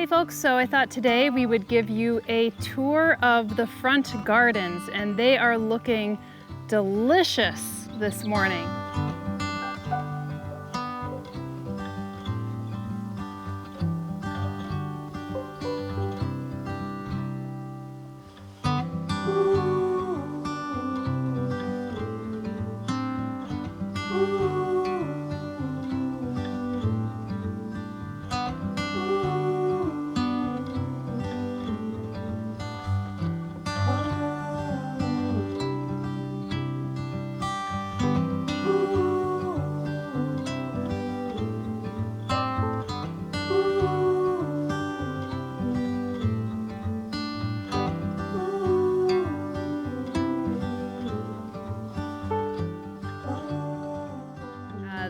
Hey folks, so I thought today we would give you a tour of the front gardens, and they are looking delicious this morning.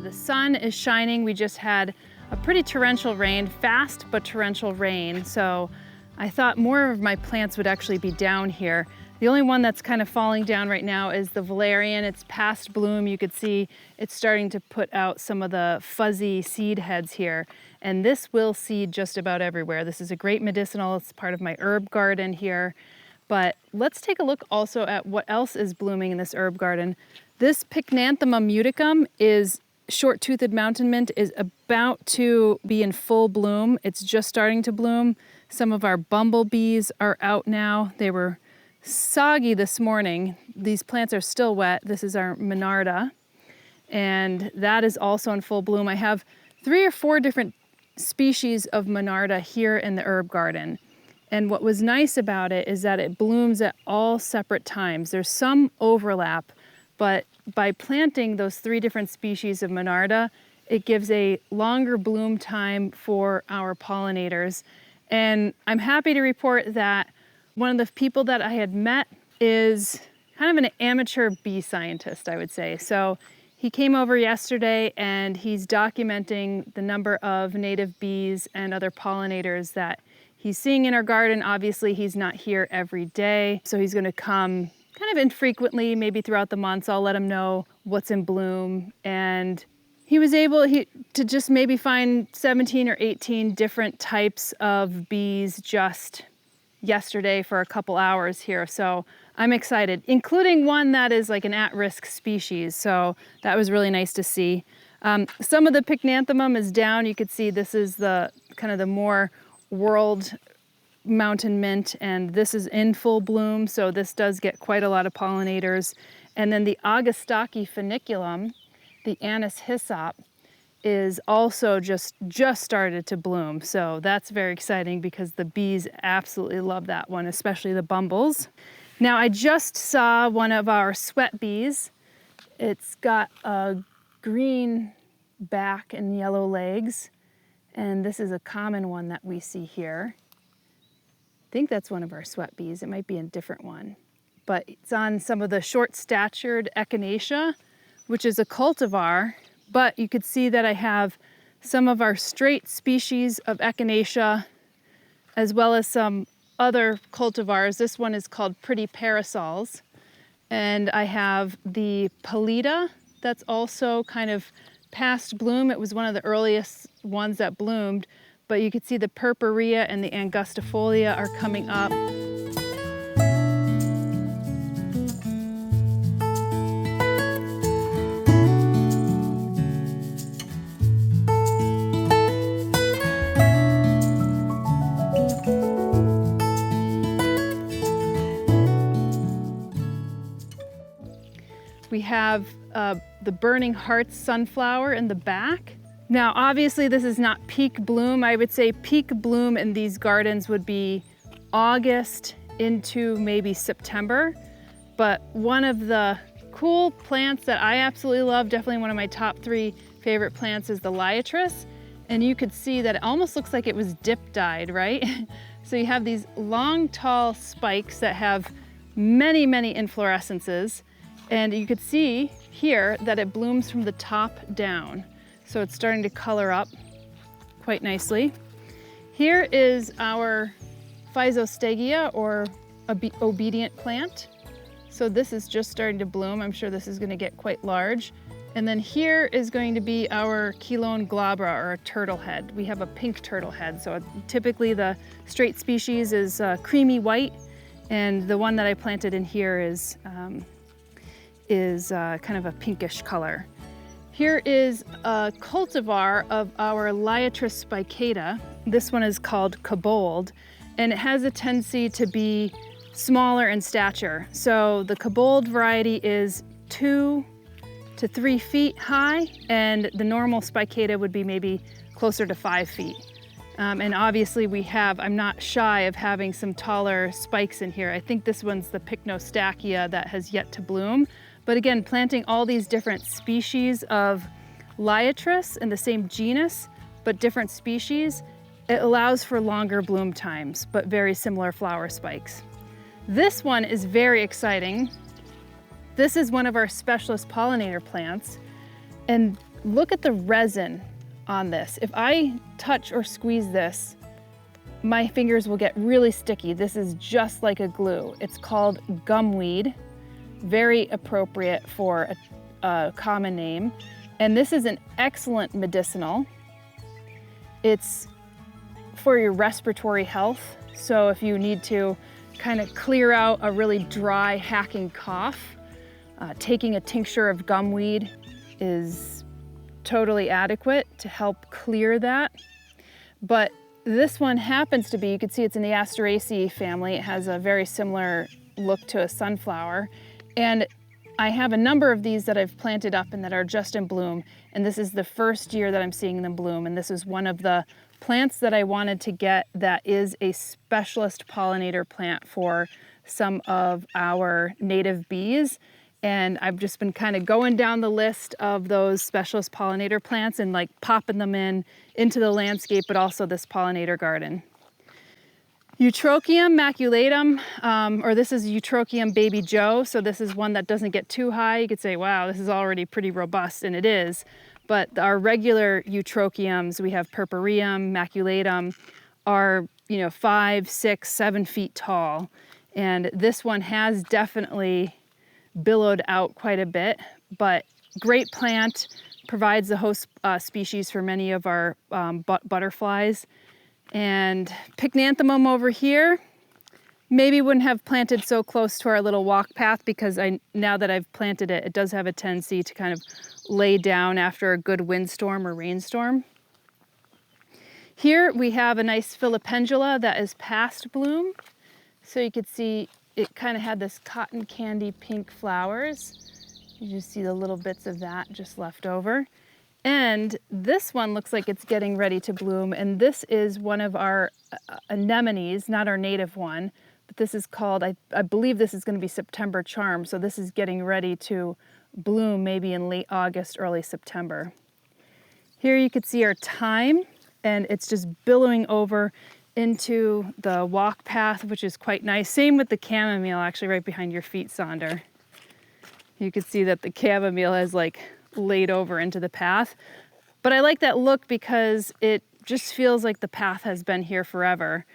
The sun is shining. We just had a pretty torrential rain, fast but torrential rain. So I thought more of my plants would actually be down here. The only one that's kind of falling down right now is the valerian. It's past bloom. You could see it's starting to put out some of the fuzzy seed heads here. And this will seed just about everywhere. This is a great medicinal. It's part of my herb garden here. But let's take a look also at what else is blooming in this herb garden. This Pycnanthemum muticum is short-toothed mountain mint is about to be in full bloom. It's just starting to bloom. Some of our bumblebees are out now. They were soggy this morning. These plants are still wet. This is our Monarda, and that is also in full bloom. I have 3 or 4 different species of Monarda here in the herb garden. And what was nice about it is that it blooms at all separate times. There's some overlap, but by planting those 3 different species of Monarda, it gives a longer bloom time for our pollinators. And I'm happy to report that one of the people that I had met is kind of an amateur bee scientist, I would say. So he came over yesterday and he's documenting the number of native bees and other pollinators that he's seeing in our garden. Obviously, he's not here every day, so he's going to come kind of infrequently, maybe throughout the months. I'll let him know what's in bloom. And he was able to just maybe find 17 or 18 different types of bees just yesterday for a couple hours here. So I'm excited, including one that is like an at-risk species. So that was really nice to see. Some of the Pycnanthemum is down. You could see this is the kind of the more world mountain mint, and this is in full bloom, so this does get quite a lot of pollinators. And then the Augustaki funiculum, the anise hyssop, is also just started to bloom. So that's very exciting because the bees absolutely love that one, especially the bumbles. Now I just saw one of our sweat bees. It's got a green back and yellow legs, and this is a common one that we see here. I think that's one of our sweat bees. It might be a different one, but it's on some of the short-statured echinacea, which is a cultivar, but you could see that I have some of our straight species of echinacea as well as some other cultivars. This one is called Pretty Parasols, and I have the Pollinator that's also kind of past bloom. It was one of the earliest ones that bloomed, but you can see the purpurea and the angustifolia are coming up. We have the Burning Hearts sunflower in the back. Now, obviously, this is not peak bloom. I would say peak bloom in these gardens would be August into maybe September. But one of the cool plants that I absolutely love, definitely one of my top 3 favorite plants, is the liatris. And you could see that it almost looks like it was dip dyed, right? So you have these long, tall spikes that have many, many inflorescences. And you could see here that it blooms from the top down. So it's starting to color up quite nicely. Here is our Physostegia, or obedient plant. So this is just starting to bloom. I'm sure this is going to get quite large. And then here is going to be our Keylone glabra, or a turtle head. We have a pink turtle head. So typically the straight species is creamy white, and the one that I planted in here is kind of a pinkish color. Here is a cultivar of our Liatris spicata. This one is called Kobold, and it has a tendency to be smaller in stature. So the Kobold variety is 2 to 3 feet high, and the normal spicata would be maybe closer to 5 feet. And obviously I'm not shy of having some taller spikes in here. I think this one's the Pycnostachya that has yet to bloom. But again, planting all these different species of Liatris in the same genus, but different species, it allows for longer bloom times, but very similar flower spikes. This one is very exciting. This is one of our specialist pollinator plants. And look at the resin on this. If I touch or squeeze this, my fingers will get really sticky. This is just like a glue. It's called gumweed. Very appropriate for a common name. And this is an excellent medicinal. It's for your respiratory health. So if you need to kind of clear out a really dry, hacking cough, taking a tincture of gumweed is totally adequate to help clear that. But this one happens to be, you can see it's in the Asteraceae family. It has a very similar look to a sunflower. And I have a number of these that I've planted up and that are just in bloom. And this is the first year that I'm seeing them bloom. And this is one of the plants that I wanted to get that is a specialist pollinator plant for some of our native bees. And I've just been kind of going down the list of those specialist pollinator plants and like popping them into the landscape, but also this pollinator garden. Eutrochium maculatum, or this is Eutrochium baby Joe. So this is one that doesn't get too high. You could say, wow, this is already pretty robust, and it is. But our regular Eutrochiums, we have Purpureum, maculatum, are 5, 6, 7 feet tall. And this one has definitely billowed out quite a bit, but great plant, provides the host species for many of our butterflies. And Pycnanthemum over here, maybe wouldn't have planted so close to our little walk path, because now that I've planted it, it does have a tendency to kind of lay down after a good windstorm or rainstorm. Here we have a nice Filipendula that is past bloom. So you could see it kind of had this cotton candy pink flowers. You just see the little bits of that just left over. And this one looks like it's getting ready to bloom. And this is one of our anemones, not our native one, but this is called, I believe this is going to be September Charm. So this is getting ready to bloom maybe in late August, early September. Here you can see our thyme, and it's just billowing over into the walk path, which is quite nice. Same with the chamomile, actually right behind your feet, Sonder. You can see that the chamomile has like laid over into the path. But I like that look because it just feels like the path has been here forever.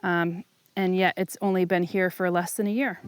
And yet it's only been here for less than a year.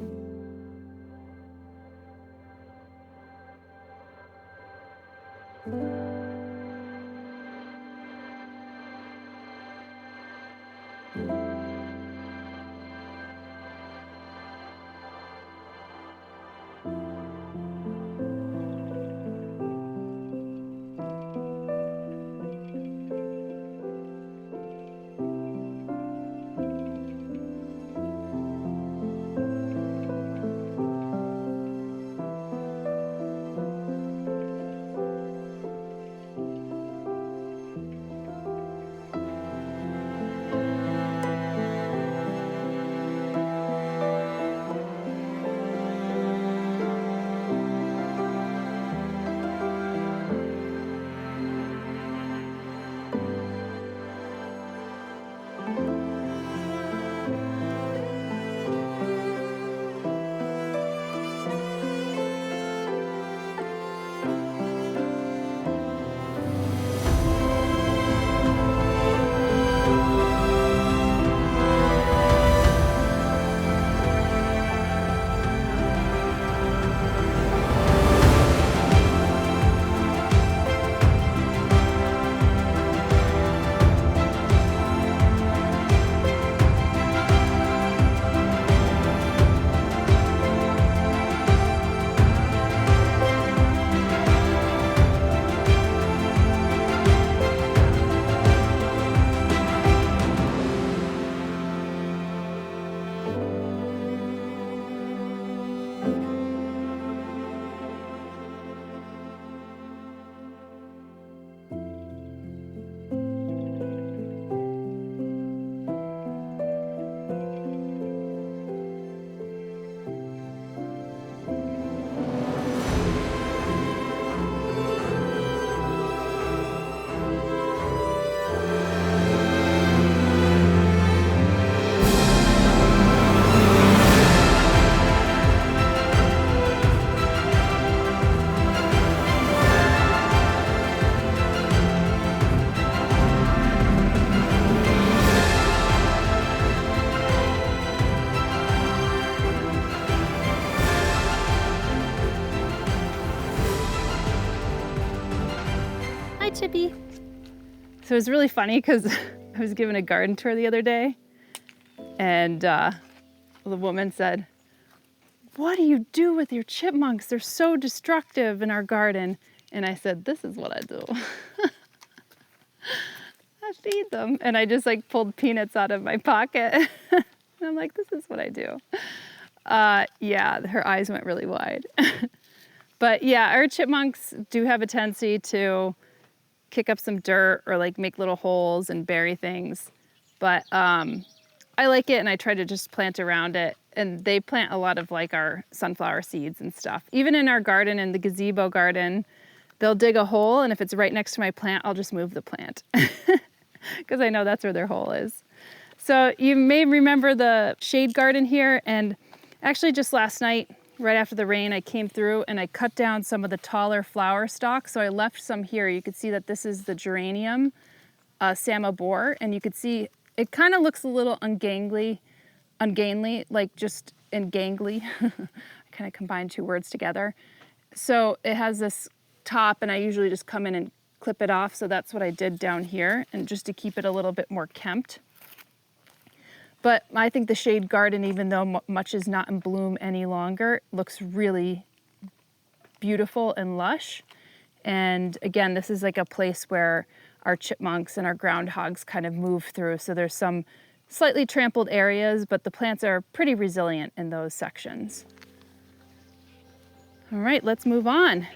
So it was really funny because I was given a garden tour the other day, and the woman said, "What do you do with your chipmunks? They're so destructive in our garden." And I said, "This is what I do." I feed them. And I just like pulled peanuts out of my pocket. And I'm like, this is what I do. Yeah, her eyes went really wide. But yeah, our chipmunks do have a tendency to kick up some dirt or like make little holes and bury things. But I like it, and I try to just plant around it. And they plant a lot of like our sunflower seeds and stuff. Even in our garden, in the gazebo garden, they'll dig a hole, and if it's right next to my plant, I'll just move the plant because I know that's where their hole is. So you may remember the shade garden here, and actually just last night, right after the rain, I came through and I cut down some of the taller flower stalks. So I left some here. You could see that this is the geranium samobor, and you could see it kind of looks a little ungainly, like just engangly. I kind of combined two words together. So it has this top, and I usually just come in and clip it off. So that's what I did down here, and just to keep it a little bit more kempt. But I think the shade garden, even though much is not in bloom any longer, looks really beautiful and lush. And again, this is like a place where our chipmunks and our groundhogs kind of move through. So there's some slightly trampled areas, but the plants are pretty resilient in those sections. All right, let's move on.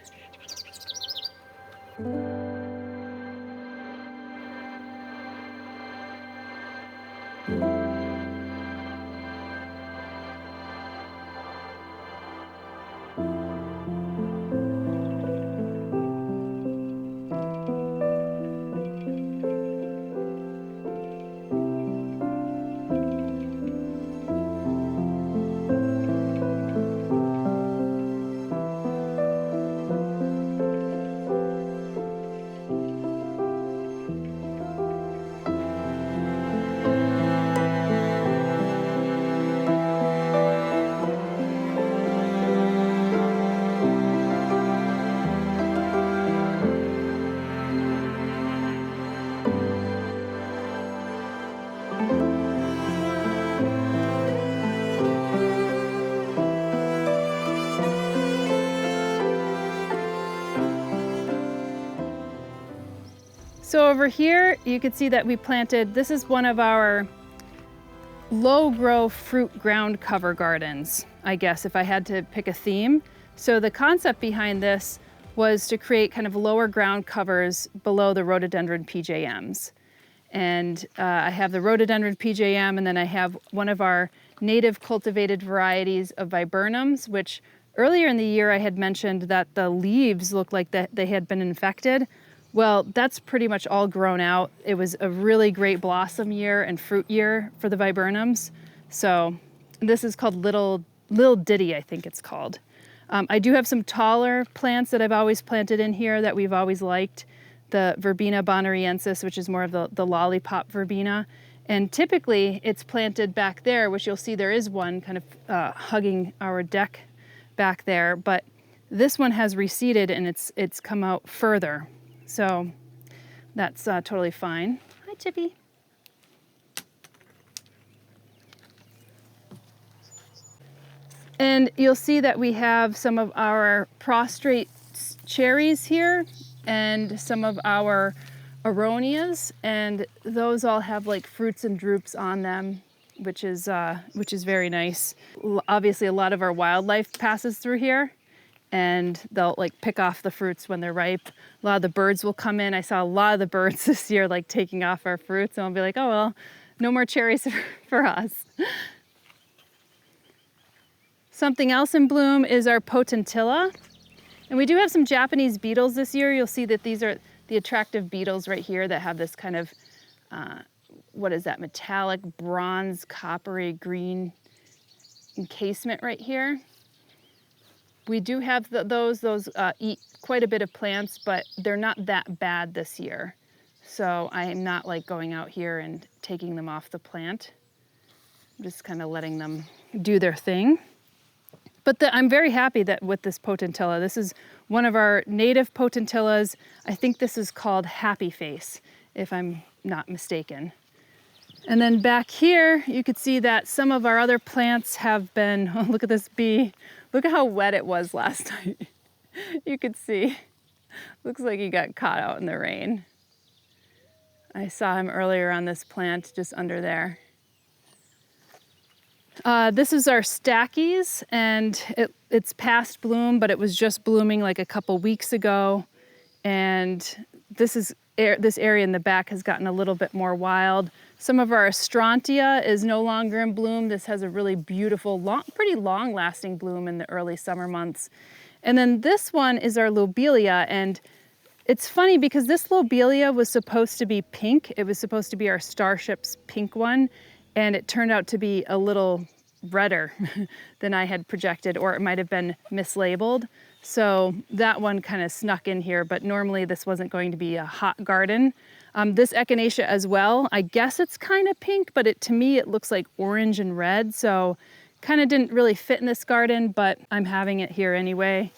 So over here, you can see that we planted, this is one of our low grow fruit ground cover gardens, I guess, if I had to pick a theme. So the concept behind this was to create kind of lower ground covers below the rhododendron PJMs. And I have the rhododendron PJM, and then I have one of our native cultivated varieties of viburnums, which earlier in the year I had mentioned that the leaves looked like that they had been infected. Well, that's pretty much all grown out. It was a really great blossom year and fruit year for the viburnums. So this is called Little Ditty, I think it's called. I do have some taller plants that I've always planted in here that we've always liked. The Verbena bonariensis, which is more of the lollipop verbena. And typically it's planted back there, which you'll see there is one kind of hugging our deck back there. But this one has receded and it's come out further. So that's totally fine. Hi, Chippy. And you'll see that we have some of our prostrate cherries here and some of our aronias, and those all have like fruits and drupes on them, which is very nice. Obviously, a lot of our wildlife passes through here, and they'll like pick off the fruits when they're ripe. A lot of the birds will come in. I saw a lot of the birds this year like taking off our fruits, and I'll be like, oh well, no more cherries for us. Something else in bloom is our potentilla. And we do have some Japanese beetles this year. You'll see that these are the attractive beetles right here that have this kind of, what is that, metallic bronze, coppery green encasement right here. We do have those eat quite a bit of plants, but they're not that bad this year. So I am not like going out here and taking them off the plant. I'm just kind of letting them do their thing. But I'm very happy that with this potentilla, this is one of our native potentillas. I think this is called Happy Face. if I'm not mistaken. And then back here, you could see that some of our other plants have been, oh, look at this bee. Look at how wet it was last night. You could see, looks like he got caught out in the rain. I saw him earlier on this plant just under there. This is our stackies, and it's past bloom, but it was just blooming like a couple weeks ago. And this area in the back has gotten a little bit more wild. Some of our astrantia is no longer in bloom. This has a really beautiful, pretty long-lasting bloom in the early summer months. And then this one is our lobelia, and it's funny because this lobelia was supposed to be pink. It was supposed to be our Starship's pink one, and it turned out to be a little redder than I had projected, or it might have been mislabeled. So that one kind of snuck in here, but normally this wasn't going to be a hot garden. This echinacea as well, I guess it's kind of pink, but to me it looks like orange and red, so kind of didn't really fit in this garden, but I'm having it here anyway.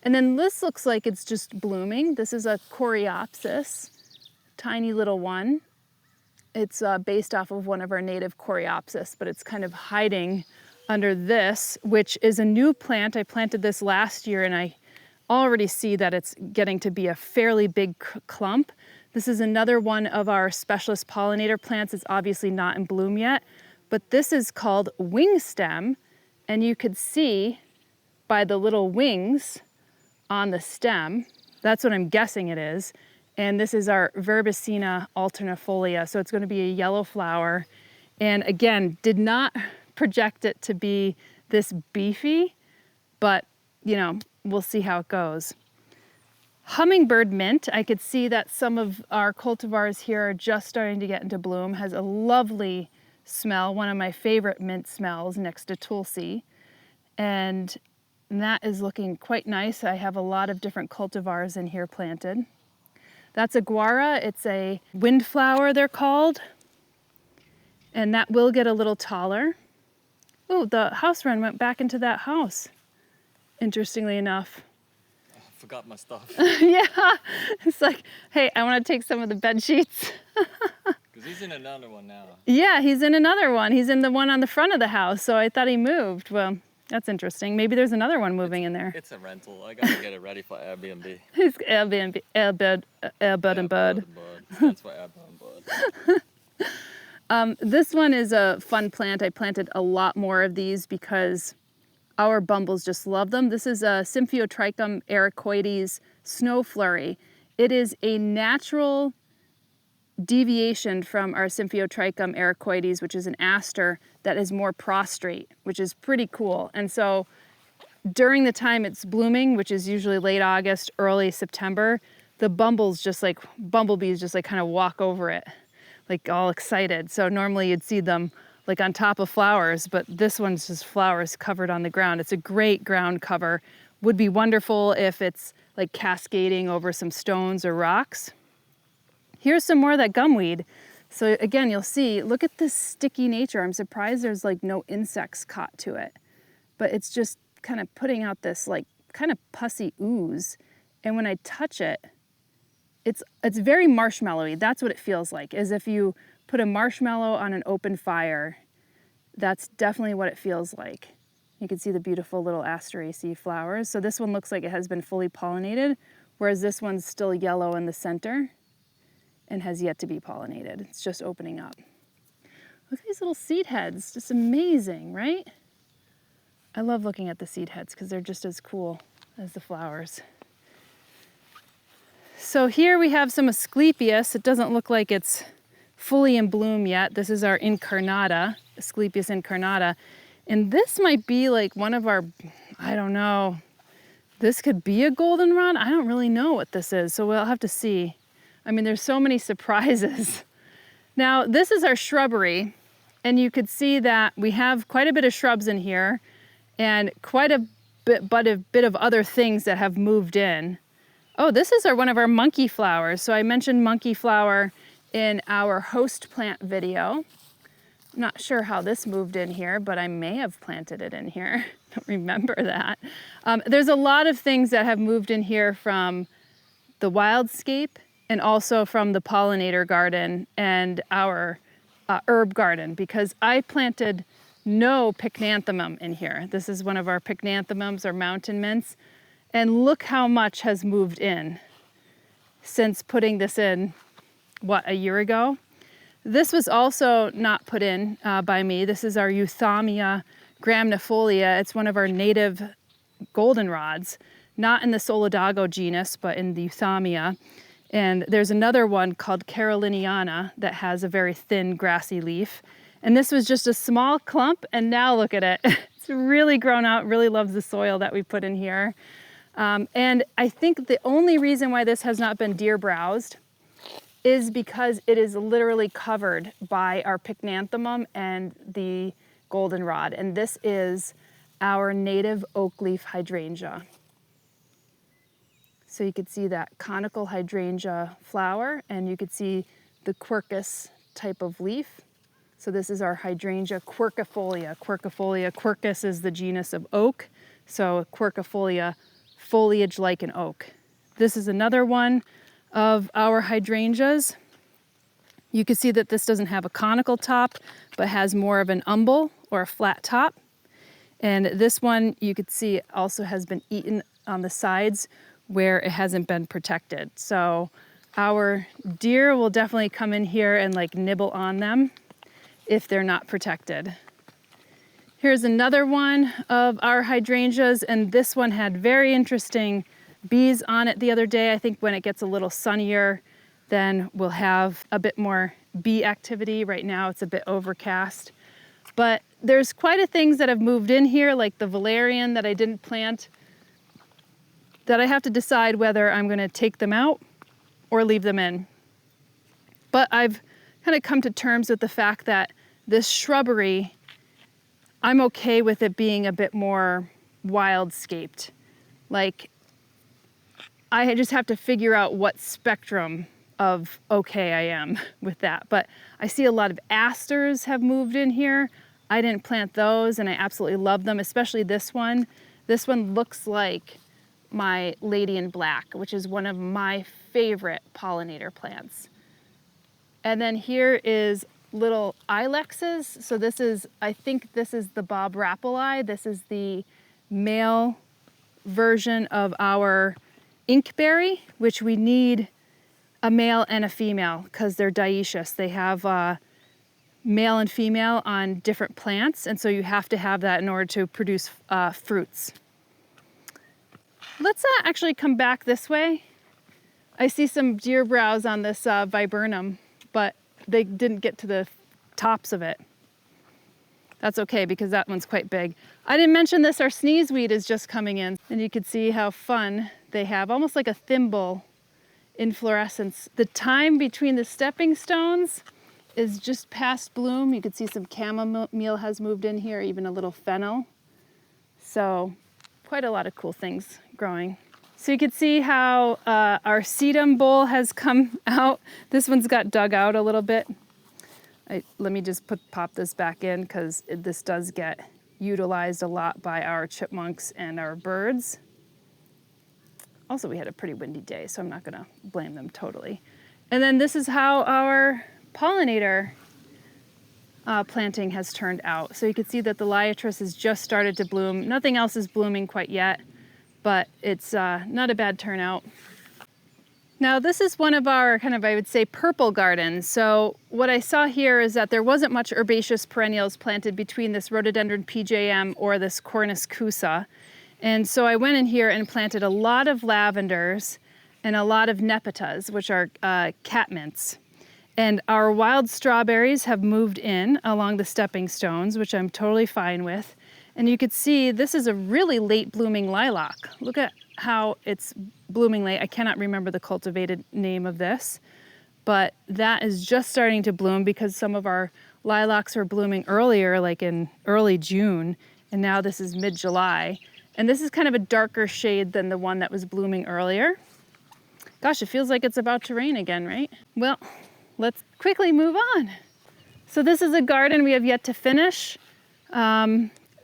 And then this looks like it's just blooming. This is a coreopsis, tiny little one. It's based off of one of our native coreopsis, but it's kind of hiding under this, which is a new plant. I planted this last year, and I already see that it's getting to be a fairly big clump. This is another one of our specialist pollinator plants. It's obviously not in bloom yet, but this is called wing stem, and you could see by the little wings on the stem, that's what I'm guessing it is. And this is our Verbicina alternifolia. So it's going to be a yellow flower. And again, did not project it to be this beefy, but you know, we'll see how it goes. Hummingbird mint, I could see that some of our cultivars here are just starting to get into bloom. Has a lovely smell, one of my favorite mint smells next to Tulsi. And that is looking quite nice. I have a lot of different cultivars in here planted. That's a guara. It's a windflower, they're called. And that will get a little taller. Oh, the house wren went back into that house, interestingly enough. I forgot my stuff. Yeah, it's like, hey, I want to take some of the bed sheets. Because he's in another one now. Yeah, he's in another one. He's in the one on the front of the house, so I thought he moved. Well, that's interesting. Maybe there's another one moving in there. It's a rental. I gotta get it ready for Airbnb. It's Airbnb, Airbud and Bud. That's for Airbud and Bud. This one is a fun plant. I planted a lot more of these because our bumbles just love them. This is a Symphyotrichum ericoides snow flurry. It is a natural deviation from our Symphyotrichum ericoides, which is an aster that is more prostrate, which is pretty cool. And so during the time it's blooming, which is usually late August, early September, the bumblebees just like kind of walk over it, like all excited. So normally you'd see them like on top of flowers, but this one's just flowers covered on the ground. It's a great ground cover. Would be wonderful if it's like cascading over some stones or rocks. Here's some more of that gumweed. So again, you'll see, look at this sticky nature. I'm surprised there's like no insects caught to it, but it's just kind of putting out this like kind of pussy ooze. And when I touch it, it's very marshmallowy. That's what it feels like, as if you put a marshmallow on an open fire. That's definitely what it feels like. You can see the beautiful little Asteraceae flowers. So this one looks like it has been fully pollinated, whereas this one's still yellow in the center and has yet to be pollinated. It's just opening up. Look at these little seed heads, just amazing, right? I love looking at the seed heads because they're just as cool as the flowers. So here we have some Asclepias. It doesn't look like it's fully in bloom yet. This is our incarnata, Asclepias incarnata. And this might be like one of our, I don't know, this could be a goldenrod. I don't really know what this is, so we'll have to see. I mean, there's so many surprises. Now, this is our shrubbery, and you could see that we have quite a bit of shrubs in here and quite a bit of other things that have moved in. Oh, this is one of our monkey flowers. So I mentioned monkey flower in our host plant video. I'm not sure how this moved in here, but I may have planted it in here. I don't remember that. There's a lot of things that have moved in here from the wildscape and also from the Pollinator garden and our herb garden, because I planted no pycnanthemum in here. This is one of our pycnanthemums, or mountain mints. And look how much has moved in since putting this in, what, a year ago? This was also not put in by me. This is our Euthamia graminifolia. It's one of our native goldenrods, not in the Solidago genus, but in the Euthamia. And there's another one called Caroliniana that has a very thin grassy leaf. And this was just a small clump, and now look at it. It's really grown out, really loves the soil that we put in here. And I think the only reason why this has not been deer browsed is because it is literally covered by our pycnanthemum and the goldenrod. And this is our native oak leaf hydrangea. So you could see that conical hydrangea flower, and you could see the quercus type of leaf. So this is our hydrangea quercifolia. Quercus is the genus of oak. So quercifolia, foliage like an oak. This is another one of our hydrangeas. You can see that this doesn't have a conical top, but has more of an umbel or a flat top. And this one you could see also has been eaten on the sides where it hasn't been protected. So our deer will definitely come in here and like nibble on them if they're not protected. Here's another one of our hydrangeas, and this one had very interesting bees on it the other day. I think when it gets a little sunnier, then we'll have a bit more bee activity. Right now it's a bit overcast. But there's quite a things that have moved in here, like the valerian that I didn't plant, that I have to decide whether I'm gonna take them out or leave them in. But I've kind of come to terms with the fact that this shrubbery, I'm okay with it being a bit more wild-scaped. Like, I just have to figure out what spectrum of okay I am with that. But I see a lot of asters have moved in here. I didn't plant those, and I absolutely love them, especially this one. This one looks like my Lady in Black, which is one of my favorite pollinator plants. And then here is little ilexes. So this is, I think this is the Bob Rapeli. This is the male version of our inkberry, which we need a male and a female because they're dioecious. They have male and female on different plants, and so you have to have that in order to produce fruits. Let's actually come back this way. I see some deer browse on this viburnum, but they didn't get to the tops of it. That's okay because that one's quite big. I didn't mention this, our sneezeweed is just coming in, and you can see how fun they have, almost like a thimble inflorescence. The time between the stepping stones is just past bloom. You can see some chamomile has moved in here, even a little fennel. So quite a lot of cool things growing. So you can see how our sedum bowl has come out. This one's got dug out a little bit. Let me just pop this back in because this does get utilized a lot by our chipmunks and our birds. Also, we had a pretty windy day, so I'm not gonna blame them totally. And then this is how our pollinator planting has turned out. So you can see that the liatris has just started to bloom. Nothing else is blooming quite yet, but it's not a bad turnout. Now this is one of our kind of, I would say, purple gardens. So what I saw here is that there wasn't much herbaceous perennials planted between this rhododendron PJM or this Cornus cusa. And so I went in here and planted a lot of lavenders and a lot of nepetas, which are catmints. And our wild strawberries have moved in along the stepping stones, which I'm totally fine with. And you could see this is a really late blooming lilac. Look at how it's blooming late. I cannot remember the cultivated name of this, but that is just starting to bloom because some of our lilacs are blooming earlier, like in early June, and now this is mid-July. And this is kind of a darker shade than the one that was blooming earlier. Gosh, it feels like it's about to rain again, right? Well, let's quickly move on. So this is a garden we have yet to finish.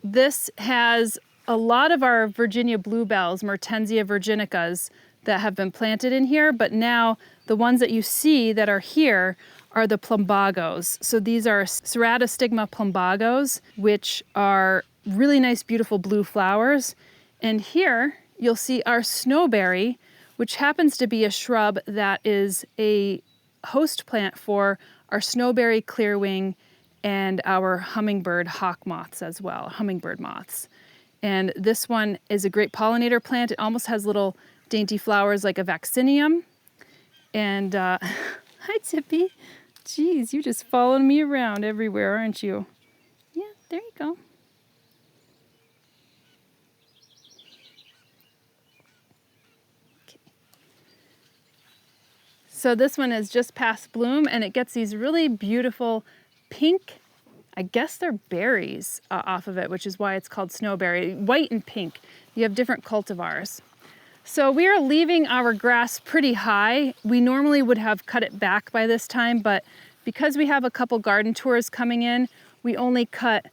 This has a lot of our Virginia bluebells, Mertensia virginicas, that have been planted in here, but now the ones that you see that are here are the plumbagos. So these are ceratostigma plumbagos, which are really nice, beautiful blue flowers. And here you'll see our snowberry, which happens to be a shrub that is a host plant for our snowberry clearwing and our hummingbird hawk moths as well, hummingbird moths. And this one is a great pollinator plant. It almost has little dainty flowers like a vaccinium. And hi, Tippy. Geez, you're just following me around everywhere, aren't you? Yeah, there you go. Okay. So this one is just past bloom, and it gets these really beautiful pink, I guess they're berries off of it, which is why it's called snowberry, white and pink. You have different cultivars. So we are leaving our grass pretty high. We normally would have cut it back by this time, but because we have a couple garden tours coming in, we only cut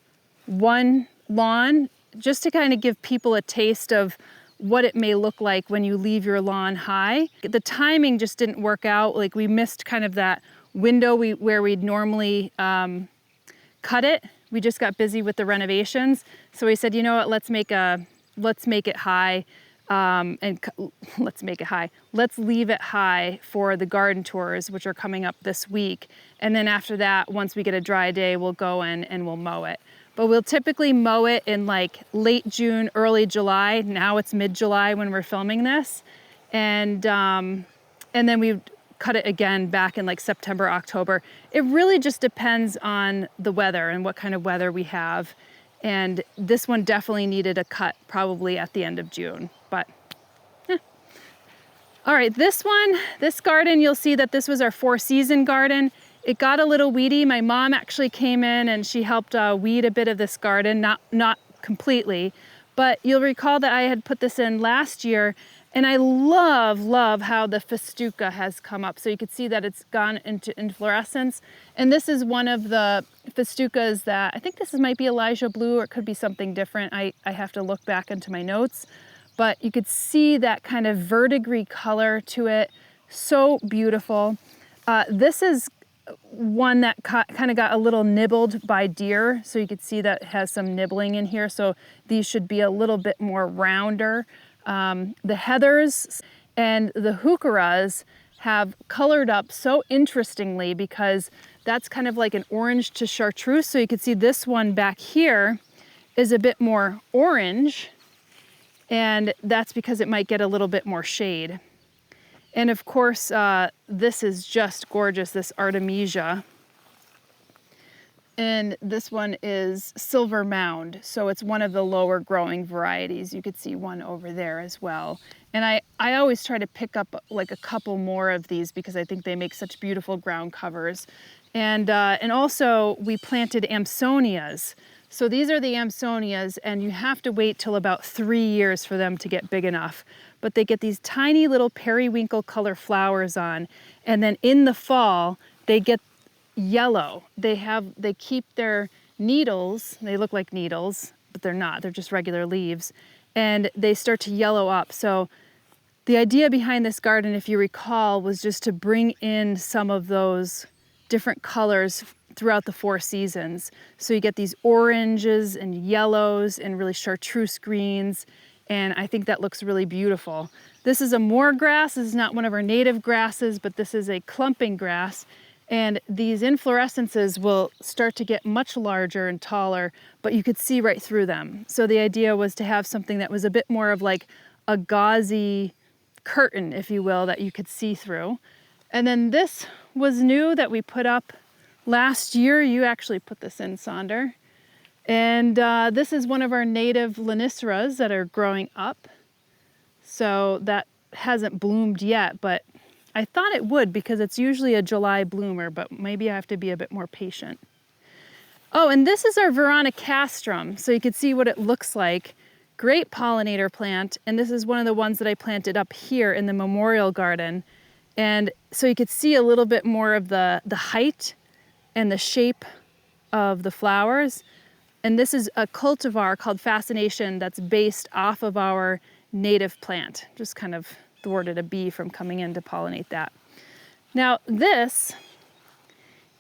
one lawn just to kind of give people a taste of what it may look like when you leave your lawn high. The timing just didn't work out. Like we missed kind of that window where we'd normally cut it. We just got busy with the renovations. So we said, you know what, let's make it high. Let's make it high. Let's leave it high for the garden tours, which are coming up this week. And then after that, once we get a dry day, we'll go in and we'll mow it. But we'll typically mow it in like late June, early July. Now it's mid-July when we're filming this. And then we cut it again back in like September, October. It really just depends on the weather and what kind of weather we have. And this one definitely needed a cut probably at the end of June, but All right, this garden, you'll see that this was our 4-season garden. It got a little weedy. My mom actually came in and she helped weed a bit of this garden, not completely, but you'll recall that I had put this in last year, and I love how the festuca has come up. So you can see that it's gone into inflorescence. And this is one of the festucas that, I think this might be Elijah Blue, or it could be something different. I have to look back into my notes. But you could see that kind of verdigris color to it. So beautiful. This is one that kind of got a little nibbled by deer. So you could see that it has some nibbling in here. So these should be a little bit more rounder. The heathers and the heucheras have colored up so interestingly because that's kind of like an orange to chartreuse. So you can see this one back here is a bit more orange, and that's because it might get a little bit more shade. And of course, this is just gorgeous, this Artemisia. And this one is Silver Mound, so it's one of the lower growing varieties. You could see one over there as well. And I always try to pick up like a couple more of these because I think they make such beautiful ground covers. And also we planted Amsonias. So these are the Amsonias, and you have to wait till about 3 years for them to get big enough. But they get these tiny little periwinkle color flowers on, and then in the fall they get yellow. They keep their needles, they look like needles, but they're not, they're just regular leaves, and they start to yellow up. So the idea behind this garden, if you recall, was just to bring in some of those different colors throughout the 4 seasons. So you get these oranges and yellows and really chartreuse greens, and I think that looks really beautiful. This is a moor grass. This is not one of our native grasses, but this is a clumping grass. And these inflorescences will start to get much larger and taller, but you could see right through them. So the idea was to have something that was a bit more of like a gauzy curtain, if you will, that you could see through. And then this was new that we put up last year. You actually put this in, Sonder. And this is one of our native Laniceras that are growing up. So that hasn't bloomed yet, but I thought it would because it's usually a July bloomer, but maybe I have to be a bit more patient. Oh, and this is our Veronicastrum. So you can see what it looks like. Great pollinator plant. And this is one of the ones that I planted up here in the memorial garden. And so you could see a little bit more of the height and the shape of the flowers. And this is a cultivar called Fascination that's based off of our native plant. Just kind of thwarted a bee from coming in to pollinate that. Now this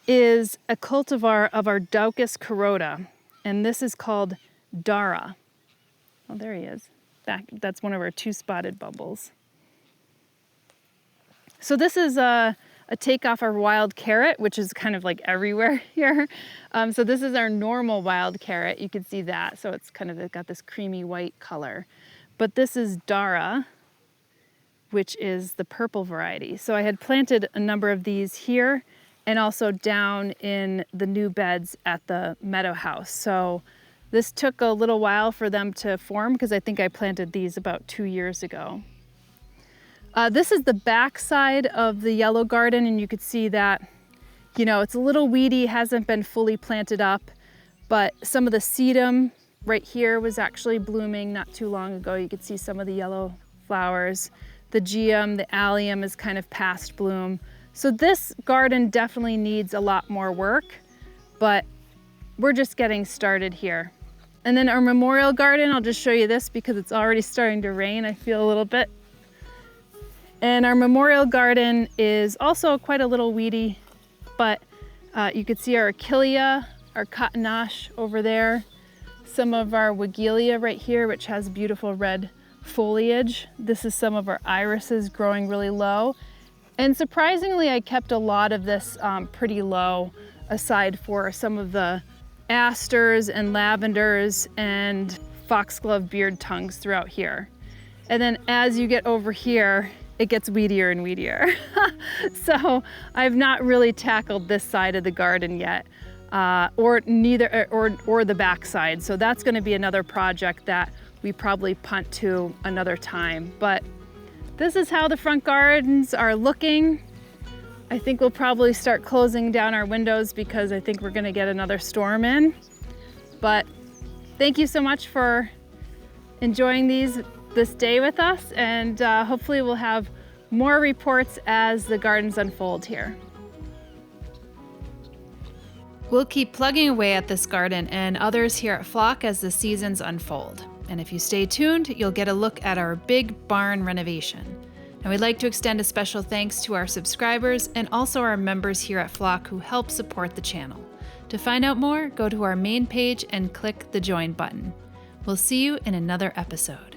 is a cultivar of our Daucus carota, and this is called Dara. Oh, there he is. That's one of our 2-spotted bumbles. So this is a takeoff our wild carrot, which is kind of like everywhere here. So this is our normal wild carrot. You can see that. So it's kind of got this creamy white color. But this is Dara, which is the purple variety. So I had planted a number of these here and also down in the new beds at the meadow house. So this took a little while for them to form because I think I planted these about 2 years ago. This is the back side of the yellow garden, and you could see that, you know, it's a little weedy, hasn't been fully planted up, but some of the sedum right here was actually blooming not too long ago. You could see some of the yellow flowers. The geum, the allium is kind of past bloom. So this garden definitely needs a lot more work, but we're just getting started here. And then our memorial garden, I'll just show you this because it's already starting to rain, I feel a little bit. And our memorial garden is also quite a little weedy, but you could see our achillea, our cottonache over there, some of our weigela right here, which has beautiful red foliage. This is some of our irises growing really low. And surprisingly, I kept a lot of this pretty low, aside for some of the asters and lavenders and foxglove beard tongues throughout here. And then as you get over here, it gets weedier and weedier. So I've not really tackled this side of the garden yet, or the back side. So that's going to be another project that we probably punt to another time. But this is how the front gardens are looking. I think we'll probably start closing down our windows because I think we're going to get another storm in. But thank you so much for enjoying this day with us, and hopefully we'll have more reports as the gardens unfold here. We'll keep plugging away at this garden and others here at Flock as the seasons unfold. And if you stay tuned, you'll get a look at our big barn renovation. And we'd like to extend a special thanks to our subscribers and also our members here at Flock who help support the channel. To find out more, go to our main page and click the join button. We'll see you in another episode.